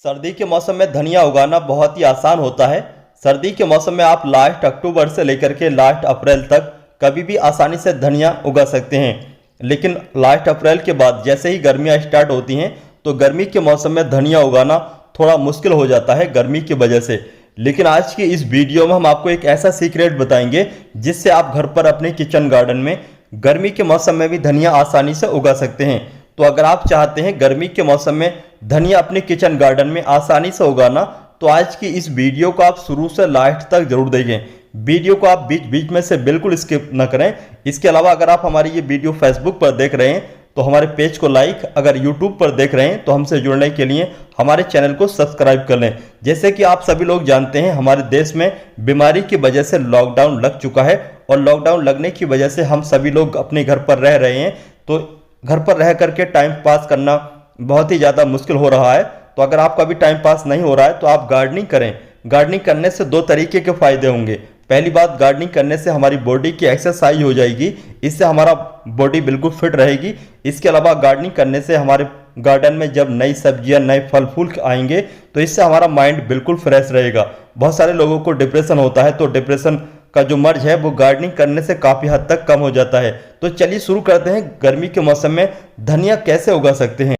सर्दी के मौसम में धनिया उगाना बहुत ही आसान होता है। सर्दी के मौसम में आप लास्ट अक्टूबर से लेकर के लास्ट अप्रैल तक कभी भी आसानी से धनिया उगा सकते हैं। लेकिन लास्ट अप्रैल के बाद जैसे ही गर्मियां स्टार्ट होती हैं तो गर्मी के मौसम में धनिया उगाना थोड़ा मुश्किल हो जाता है गर्मी की वजह से। लेकिन आज की इस वीडियो में हम आपको एक ऐसा सीक्रेट बताएंगे जिससे आप घर पर अपने किचन गार्डन में गर्मी के मौसम में भी धनिया आसानी से उगा सकते हैं। तो अगर आप चाहते हैं गर्मी के मौसम में धनिया अपने किचन गार्डन में आसानी से उगाना तो आज की इस वीडियो को आप शुरू से लास्ट तक जरूर देखें। वीडियो को आप बीच बीच में से बिल्कुल स्किप न करें। इसके अलावा अगर आप हमारी ये वीडियो फेसबुक पर देख रहे हैं तो हमारे पेज को लाइक, अगर यूट्यूब पर देख रहे हैं तो हमसे जुड़ने के लिए हमारे चैनल को सब्सक्राइब कर लें। जैसे कि आप सभी लोग जानते हैं हमारे देश में बीमारी की वजह से लॉकडाउन लग चुका है और लॉकडाउन लगने की वजह से हम सभी लोग अपने घर पर रह रहे हैं। तो घर पर रह करके टाइम पास करना बहुत ही ज़्यादा मुश्किल हो रहा है। तो अगर आपका भी टाइम पास नहीं हो रहा है तो आप गार्डनिंग करें। गार्डनिंग करने से दो तरीके के फायदे होंगे। पहली बात, गार्डनिंग करने से हमारी बॉडी की एक्सरसाइज हो जाएगी, इससे हमारा बॉडी बिल्कुल फिट रहेगी। इसके अलावा गार्डनिंग करने से हमारे गार्डन में जब नई सब्जियां, नए फल फूल आएंगे तो इससे हमारा माइंड बिल्कुल फ्रेश रहेगा। बहुत सारे लोगों को डिप्रेशन होता है तो डिप्रेशन का जो मर्ज है वो गार्डनिंग करने से काफ़ी हद तक कम हो जाता है। तो चलिए शुरू करते हैं गर्मी के मौसम में धनिया कैसे उगा सकते हैं।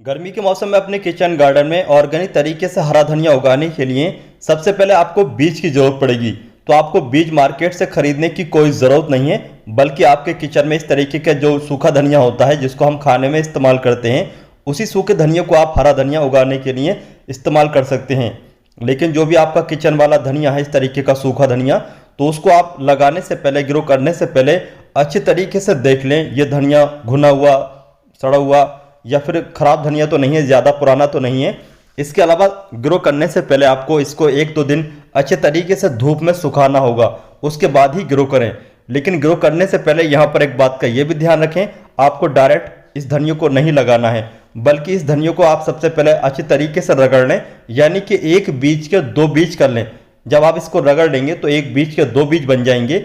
गर्मी के मौसम में अपने किचन गार्डन में ऑर्गेनिक तरीके से हरा धनिया उगाने के लिए सबसे पहले आपको बीज की जरूरत पड़ेगी। तो आपको बीज मार्केट से खरीदने की कोई ज़रूरत नहीं है, बल्कि आपके किचन में इस तरीके का जो सूखा धनिया होता है जिसको हम खाने में इस्तेमाल करते हैं, उसी सूखे धनिया को आप हरा धनिया उगाने के लिए इस्तेमाल कर सकते हैं। लेकिन जो भी आपका किचन वाला धनिया है, इस तरीके का सूखा धनिया, तो उसको आप लगाने से पहले, ग्रो करने से पहले अच्छे तरीके से देख लें ये धनिया घुना हुआ, सड़ा हुआ या फिर ख़राब धनिया तो नहीं है, ज़्यादा पुराना तो नहीं है। इसके अलावा ग्रो करने से पहले आपको इसको 1-2 दिन अच्छे तरीके से धूप में सुखाना होगा, उसके बाद ही ग्रो करें। लेकिन ग्रो करने से पहले यहाँ पर एक बात का ये भी ध्यान रखें, आपको डायरेक्ट इस धनिया को नहीं लगाना है, बल्कि इस धनिया को आप सबसे पहले अच्छे तरीके से रगड़ लें, यानी कि एक बीज के 2 बीज कर लें। जब आप इसको रगड़ लेंगे तो एक बीज के 2 बीज बन जाएंगे।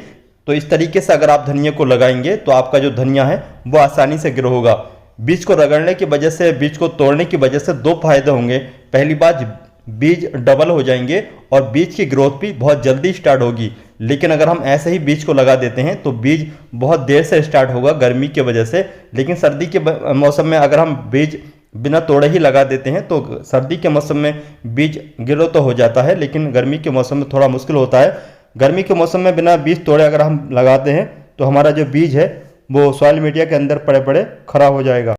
तो इस तरीके से अगर आप धनिया को लगाएंगे तो आपका जो धनिया है वो आसानी से ग्रो होगा। बीज को रगड़ने की वजह से, बीज को तोड़ने की वजह से 2 फायदे होंगे। पहली बात, बीज डबल हो जाएंगे और बीज की ग्रोथ भी बहुत जल्दी स्टार्ट होगी। लेकिन अगर हम ऐसे ही बीज को लगा देते हैं तो बीज बहुत देर से स्टार्ट होगा गर्मी की वजह से। लेकिन सर्दी के मौसम में अगर हम बीज बिना तोड़े ही लगा देते हैं तो सर्दी के मौसम में बीज ग्रो तो हो जाता है, लेकिन गर्मी के मौसम में थोड़ा मुश्किल होता है। गर्मी के मौसम में बिना बीज तोड़े अगर हम लगाते हैं तो हमारा जो बीज है वो सॉइल मीडिया के अंदर पड़े पड़े खराब हो जाएगा।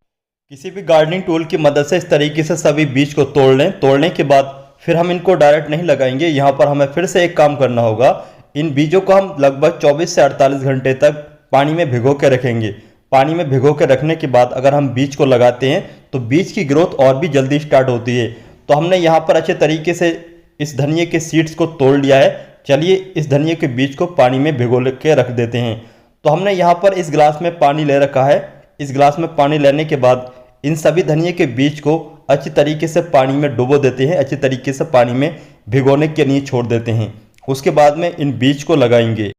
किसी भी गार्डनिंग टूल की मदद से इस तरीके से सभी बीज को तोड़ लें। तोड़ने के बाद फिर हम इनको डायरेक्ट नहीं लगाएंगे, यहाँ पर हमें फिर से एक काम करना होगा। इन बीजों को हम लगभग 24 से 48 घंटे तक पानी में भिगो के रखेंगे। पानी में भिगो के रखने के बाद अगर हम बीज को लगाते हैं तो बीज की ग्रोथ और भी जल्दी स्टार्ट होती है। तो हमने यहाँ पर अच्छे तरीके से इस धनिया के सीड्स को तोड़ लिया है। चलिए इस धनिया के बीज को पानी में भिगो के रख देते हैं। तो हमने यहाँ पर इस गिलास में पानी ले रखा है। इस गिलास में पानी लेने के बाद इन सभी धनिया के बीज को अच्छी तरीके से पानी में डुबो देते हैं, अच्छी तरीके से पानी में भिगोने के लिए छोड़ देते हैं। उसके बाद में इन बीज को लगाएंगे।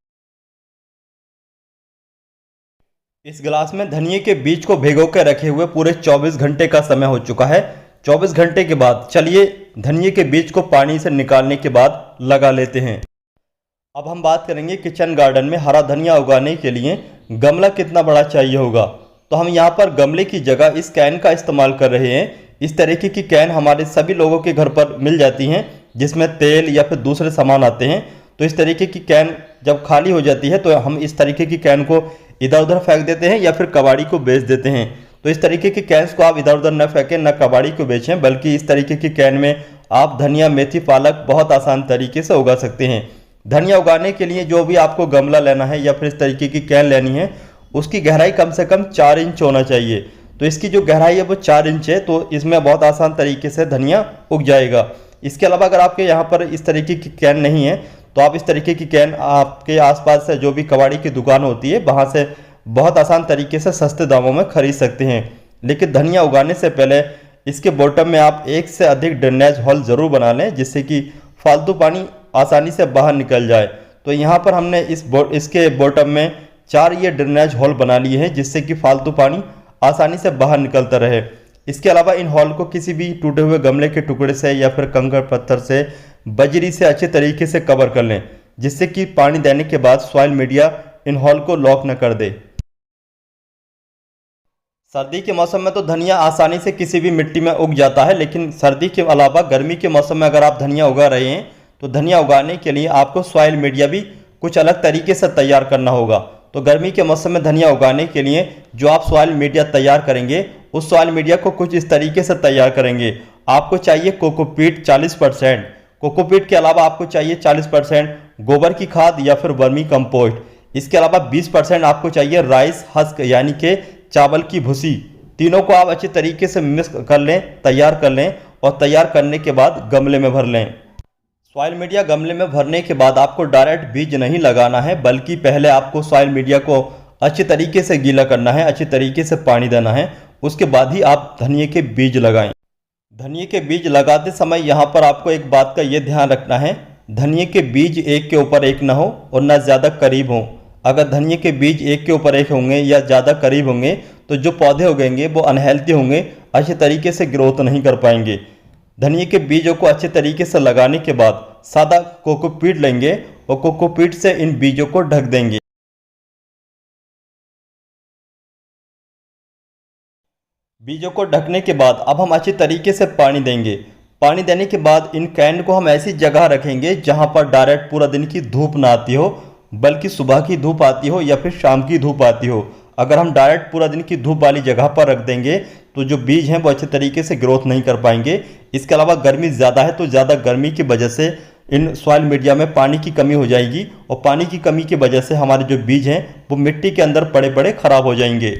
इस गिलास में धनिया के बीज को भिगो के रखे हुए पूरे 24 घंटे का समय हो चुका है। 24 घंटे के बाद चलिए धनिया के बीज को पानी से निकालने के बाद लगा लेते हैं। अब हम बात करेंगे किचन गार्डन में हरा धनिया उगाने के लिए गमला कितना बड़ा चाहिए होगा। तो हम यहाँ पर गमले की जगह इस कैन का इस्तेमाल कर रहे हैं। इस तरीके की कैन हमारे सभी लोगों के घर पर मिल जाती हैं, जिसमें तेल या फिर दूसरे सामान आते हैं। तो इस तरीके की कैन जब खाली हो जाती है तो हम इस तरीके की कैन को इधर उधर फेंक देते हैं या फिर कबाड़ी को बेच देते हैं। तो इस तरीके की कैन्स को आप इधर उधर न फेंकें, न कबाड़ी को बेचें, बल्कि इस तरीके की कैन में आप धनिया, मेथी, पालक बहुत आसान तरीके से उगा सकते हैं। धनिया उगाने के लिए जो भी आपको गमला लेना है या फिर इस तरीके की कैन लेनी है, उसकी गहराई कम से कम 4 इंच होना चाहिए। तो इसकी जो गहराई है वो 4 इंच है, तो इसमें बहुत आसान तरीके से धनिया उग जाएगा। इसके अलावा अगर आपके यहाँ पर इस तरीके की कैन नहीं है तो आप इस तरीके की कैन आपके आसपास से जो भी कबाड़ी की दुकान होती है वहाँ से बहुत आसान तरीके से सस्ते दामों में खरीद सकते हैं। लेकिन धनिया उगाने से पहले इसके बॉटम में आप 1 से अधिक ड्रेनेज होल ज़रूर बना लें, जिससे कि फालतू पानी आसानी से बाहर निकल जाए। तो यहाँ पर हमने इसके बॉटम में 4 ये ड्रेनेज होल बना लिए हैं, जिससे कि फालतू पानी आसानी से बाहर निकलता रहे। इसके अलावा इन हॉल को किसी भी टूटे हुए गमले के टुकड़े से या फिर कंकड़ पत्थर से, बजरी से अच्छे तरीके से कवर कर लें, जिससे कि पानी देने के बाद सॉइल मीडिया इन हॉल को लॉक न कर दे। सर्दी के मौसम में तो धनिया आसानी से किसी भी मिट्टी में उग जाता है, लेकिन सर्दी के अलावा गर्मी के मौसम में अगर आप धनिया उगा रहे हैं तो धनिया उगाने के लिए आपको सॉइल मीडिया भी कुछ अलग तरीके से तैयार करना होगा। तो गर्मी के मौसम में धनिया उगाने के लिए जो आप सॉइल मीडिया तैयार करेंगे, उस सॉइल मीडिया को कुछ इस तरीके से तैयार करेंगे। आपको चाहिए कोकोपीट 40%, कोकोपीट के अलावा आपको चाहिए 40% गोबर की खाद या फिर वर्मी कंपोस्ट। इसके अलावा 20% आपको चाहिए राइस हस्क यानी कि चावल की भूसी। तीनों को आप अच्छे तरीके से मिक्स कर लें, तैयार कर लें, और तैयार करने के बाद गमले में भर लें। सॉइल मीडिया गमले में भरने के बाद आपको डायरेक्ट बीज नहीं लगाना है, बल्कि पहले आपको सॉइल मीडिया को अच्छे तरीके से गीला करना है, अच्छे तरीके से पानी देना है। उसके बाद ही आप धनिए के बीज लगाएं। धनिए के बीज लगाते समय यहाँ पर आपको एक बात का ये ध्यान रखना है, धनिए के बीज एक के ऊपर एक ना हो और ना ज़्यादा करीब हो। अगर धनिए के बीज एक के ऊपर एक होंगे या ज़्यादा करीब होंगे तो जो पौधे उगेंगे वो अनहेल्थी होंगे, अच्छे तरीके से ग्रोथ नहीं कर पाएंगे। धनिए के बीजों को अच्छे तरीके से लगाने के बाद सादा कोकोपीट लेंगे और कोकोपीट से इन बीजों को ढक देंगे। बीजों को ढकने के बाद अब हम अच्छे तरीके से पानी देंगे। पानी देने के बाद इन कैन को हम ऐसी जगह रखेंगे जहां पर डायरेक्ट पूरा दिन की धूप ना आती हो, बल्कि सुबह की धूप आती हो या फिर शाम की धूप आती हो। अगर हम डायरेक्ट पूरा दिन की धूप वाली जगह पर रख देंगे तो जो बीज हैं वो अच्छे तरीके से ग्रोथ नहीं कर पाएंगे। इसके अलावा गर्मी ज़्यादा है तो ज़्यादा गर्मी की वजह से इन सॉइल मीडिया में पानी की कमी हो जाएगी, और पानी की कमी की वजह से हमारे जो बीज हैं वो मिट्टी के अंदर पड़े पड़े खराब हो जाएंगे।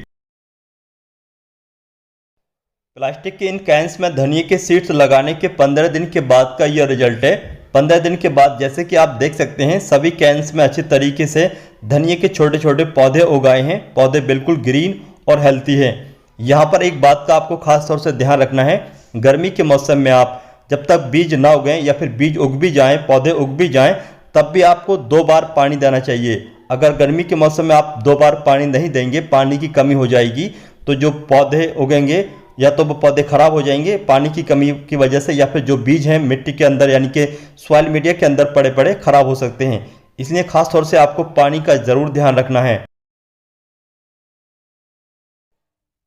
प्लास्टिक के इन कैंस में धनिए के सीड्स लगाने के 15 दिन के बाद का यह रिजल्ट है। 15 दिन के बाद जैसे कि आप देख सकते हैं सभी कैंस में अच्छे तरीके से धनिए के छोटे छोटे पौधे उगाए हैं। पौधे बिल्कुल ग्रीन और हेल्थी हैं। यहाँ पर एक बात का आपको खास तौर से ध्यान रखना है, गर्मी के मौसम में आप जब तक बीज ना उगें या फिर बीज उग भी जाएं, पौधे उग भी जाएं, तब भी आपको 2 बार पानी देना चाहिए। अगर गर्मी के मौसम में आप 2 बार पानी नहीं देंगे, पानी की कमी हो जाएगी, तो जो पौधे उगेंगे या तो वो पौधे खराब हो जाएंगे पानी की कमी की वजह से, या फिर जो बीज हैं मिट्टी के अंदर यानी कि सॉइल मीडिया के अंदर पड़े पड़े खराब हो सकते हैं। इसलिए खास तौर से आपको पानी का ज़रूर ध्यान रखना है।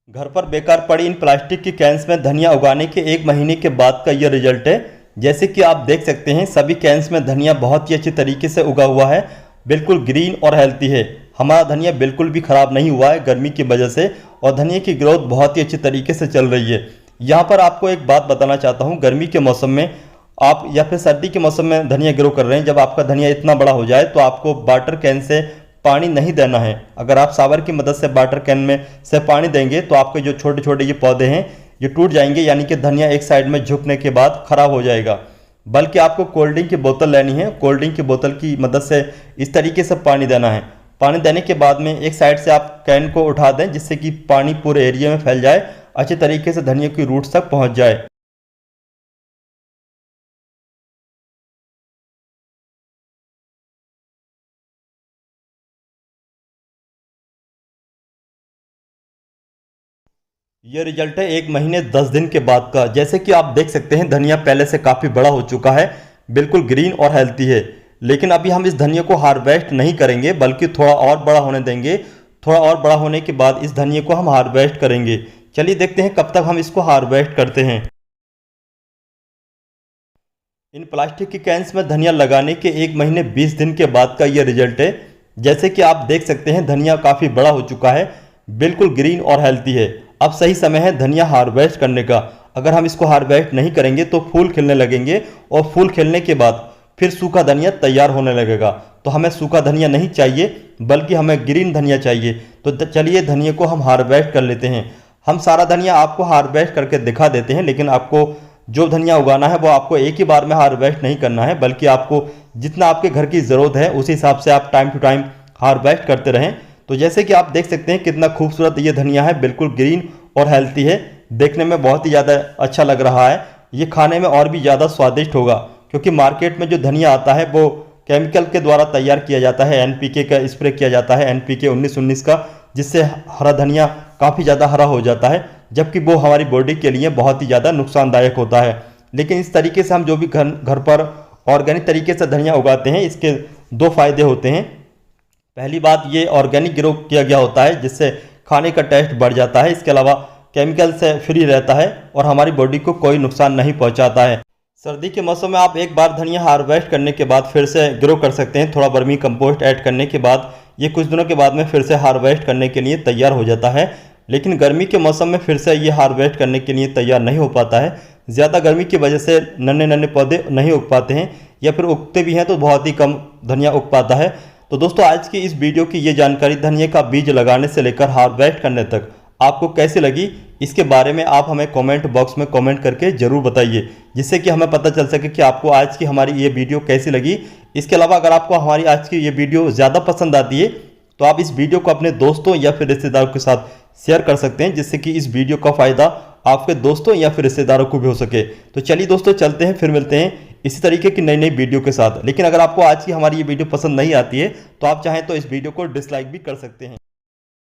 घर पर बेकार पड़ी इन प्लास्टिक की कैंस में धनिया उगाने के 1 महीने के बाद का यह रिजल्ट है। जैसे कि आप देख सकते हैं सभी कैंस में धनिया बहुत ही अच्छे तरीके से उगा हुआ है, बिल्कुल ग्रीन और हेल्थी है। हमारा धनिया बिल्कुल भी ख़राब नहीं हुआ है गर्मी की वजह से, और धनिया की ग्रोथ बहुत ही अच्छी तरीके से चल रही है। यहाँ पर आपको एक बात बताना चाहता हूँ, गर्मी के मौसम में आप या फिर सर्दी के मौसम में धनिया ग्रो कर रहे हैं, जब आपका धनिया इतना बड़ा हो जाए तो आपको वाटर कैन से पानी नहीं देना है। अगर आप शावर की मदद से वाटर कैन में से पानी देंगे तो आपके जो छोटे छोटे ये पौधे हैं ये टूट जाएंगे, यानी कि धनिया एक साइड में झुकने के बाद खराब हो जाएगा। बल्कि आपको कोल्ड ड्रिंक की बोतल लेनी है, कोल्ड ड्रिंक की बोतल की मदद से इस तरीके से पानी देना है। पानी देने के बाद में एक साइड से आप कैन को उठा दें जिससे कि पानी पूरे एरिया में फैल जाए, अच्छे तरीके से धनिया की रूट्स तक पहुंच जाए। ये रिजल्ट है 1 महीने 10 दिन के बाद का। जैसे कि आप देख सकते हैं धनिया पहले से काफ़ी बड़ा हो चुका है, बिल्कुल ग्रीन और हेल्थी है। लेकिन अभी हम इस धनिया को हार्वेस्ट नहीं करेंगे, बल्कि थोड़ा और बड़ा होने देंगे। थोड़ा और बड़ा होने के बाद इस धनिया को हम हार्वेस्ट करेंगे। चलिए देखते हैं कब तक हम इसको हार्वेस्ट करते हैं। इन प्लास्टिक की कैंस में धनिया लगाने के 1 महीने 20 दिन के बाद का ये रिजल्ट है। जैसे कि आप देख सकते हैं धनिया काफ़ी बड़ा हो चुका है, बिल्कुल ग्रीन और हेल्थी है। अब सही समय है धनिया हार्वेस्ट करने का। अगर हम इसको हार्वेस्ट नहीं करेंगे तो फूल खिलने लगेंगे, और फूल खिलने के बाद फिर सूखा धनिया तैयार होने लगेगा। तो हमें सूखा धनिया नहीं चाहिए, बल्कि हमें ग्रीन धनिया चाहिए। तो चलिए धनिया को हम हार्वेस्ट कर लेते हैं। हम सारा धनिया आपको हार्वेस्ट करके दिखा देते हैं, लेकिन आपको जो धनिया उगाना है वो आपको एक ही बार में हार्वेस्ट नहीं करना है, बल्कि आपको जितना आपके घर की ज़रूरत है उस हिसाब से आप टाइम टू टाइम हार्वेस्ट करते रहें। तो जैसे कि आप देख सकते हैं कितना खूबसूरत ये धनिया है, बिल्कुल ग्रीन और हेल्थी है। देखने में बहुत ही ज़्यादा अच्छा लग रहा है। ये खाने में और भी ज़्यादा स्वादिष्ट होगा, क्योंकि मार्केट में जो धनिया आता है वो केमिकल के द्वारा तैयार किया जाता है। एनपीके का स्प्रे किया जाता है, एनपीके 1919 का, जिससे हरा धनिया काफ़ी ज़्यादा हरा हो जाता है। जबकि वो हमारी बॉडी के लिए बहुत ही ज़्यादा नुकसानदायक होता है। लेकिन इस तरीके से हम जो भी घर पर ऑर्गेनिक तरीके से धनिया उगाते हैं, इसके दो फायदे होते हैं। पहली बात, ये ऑर्गेनिक ग्रो किया गया होता है जिससे खाने का टेस्ट बढ़ जाता है। इसके अलावा केमिकल से फ्री रहता है और हमारी बॉडी को कोई नुकसान नहीं पहुंचाता है। सर्दी के मौसम में आप एक बार धनिया हार्वेस्ट करने के बाद फिर से ग्रो कर सकते हैं। थोड़ा वर्मी कंपोस्ट ऐड करने के बाद ये कुछ दिनों के बाद में फिर से हार्वेस्ट करने के लिए तैयार हो जाता है। लेकिन गर्मी के मौसम में फिर से ये हार्वेस्ट करने के लिए तैयार नहीं हो पाता है। ज़्यादा गर्मी की वजह से नन्हे नन्हे पौधे नहीं उग पाते हैं, या फिर उगते भी हैं तो बहुत ही कम धनिया उग पाता है। तो दोस्तों, आज की इस वीडियो की ये जानकारी धनिया का बीज लगाने से लेकर हार्वेस्ट करने तक आपको कैसी लगी, इसके बारे में आप हमें कमेंट बॉक्स में कमेंट करके ज़रूर बताइए, जिससे कि हमें पता चल सके कि आपको आज की हमारी ये वीडियो कैसी लगी। इसके अलावा अगर आपको हमारी आज की ये वीडियो ज़्यादा पसंद आती है तो आप इस वीडियो को अपने दोस्तों या फिर रिश्तेदारों के साथ शेयर कर सकते हैं, जिससे कि इस वीडियो का फ़ायदा आपके दोस्तों या फिर रिश्तेदारों को भी हो सके। तो चलिए दोस्तों, चलते हैं, फिर मिलते हैं इसी तरीके की नई नई वीडियो के साथ। लेकिन अगर आपको आज की हमारी ये वीडियो पसंद नहीं आती है तो आप चाहें तो इस वीडियो को डिसलाइक भी कर सकते हैं।